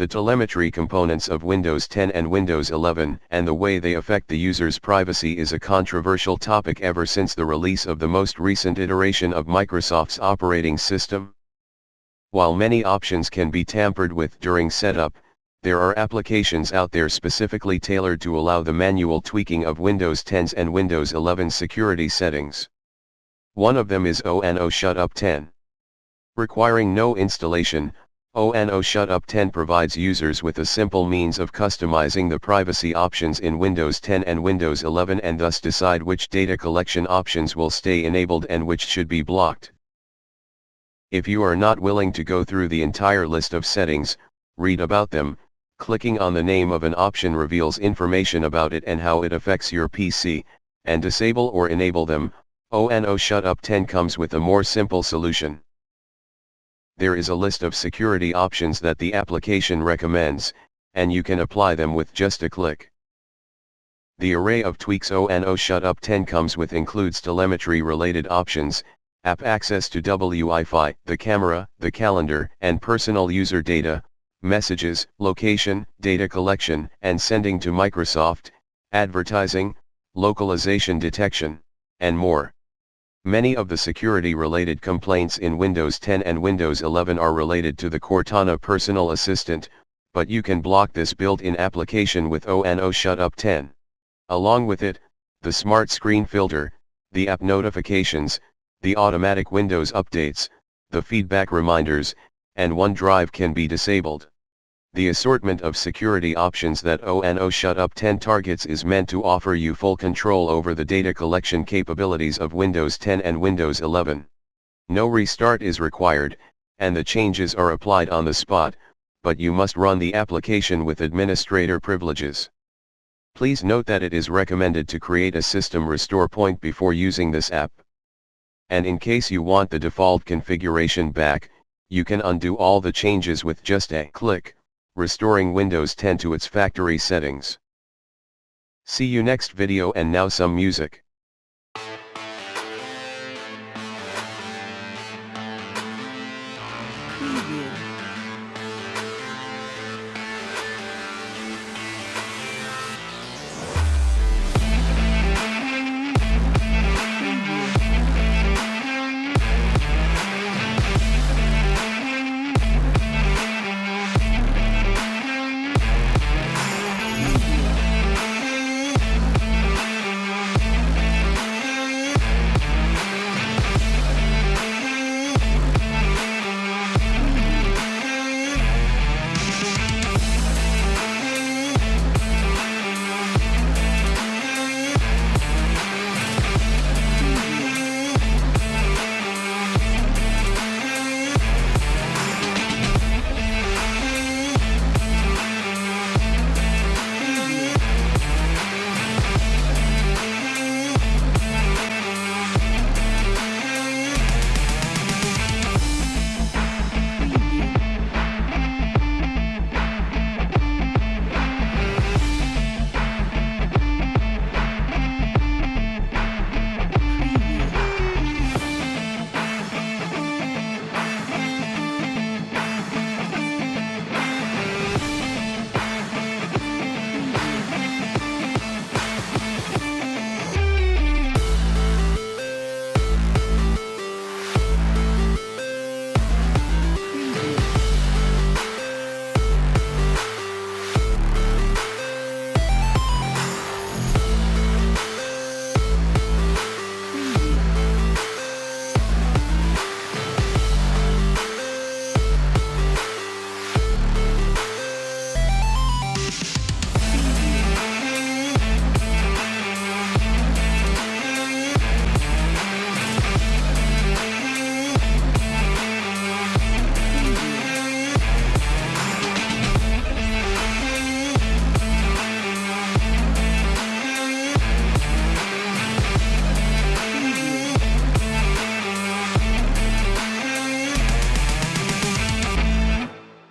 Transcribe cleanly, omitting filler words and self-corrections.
The telemetry components of Windows 10 and Windows 11 and the way they affect the user's privacy is a controversial topic ever since the release of the most recent iteration of Microsoft's operating system. While many options can be tampered with during setup, there are applications out there specifically tailored to allow the manual tweaking of Windows 10's and Windows 11 security settings. One of them is ONO ShutUp10. Requiring no installation, ONO ShutUp10 provides users with a simple means of customizing the privacy options in Windows 10 and Windows 11 and thus decide which data collection options will stay enabled and which should be blocked. If you are not willing to go through the entire list of settings, read about them. Clicking on the name of an option reveals information about it and how it affects your PC, and disable or enable them. ONO ShutUp10 comes with a more simple solution. There is a list of security options that the application recommends, and you can apply them with just a click. The array of tweaks ONO ShutUp10 comes with includes telemetry-related options, app access to Wi-Fi, the camera, the calendar, and personal user data, messages, location, data collection and sending to Microsoft, advertising, localization detection, and more. Many of the security-related complaints in Windows 10 and Windows 11 are related to the Cortana personal assistant, but you can block this built-in application with ONO ShutUp10. Along with it, the Smart Screen Filter, the app notifications, the automatic Windows updates, the feedback reminders, and OneDrive can be disabled. The assortment of security options that ONO ShutUp10 targets is meant to offer you full control over the data collection capabilities of Windows 10 and Windows 11. No restart is required, and the changes are applied on the spot, but you must run the application with administrator privileges. Please note that it is recommended to create a system restore point before using this app. And in case you want the default configuration back, you can undo all the changes with just a click, restoring Windows 10 to its factory settings. See you next video, and now some music.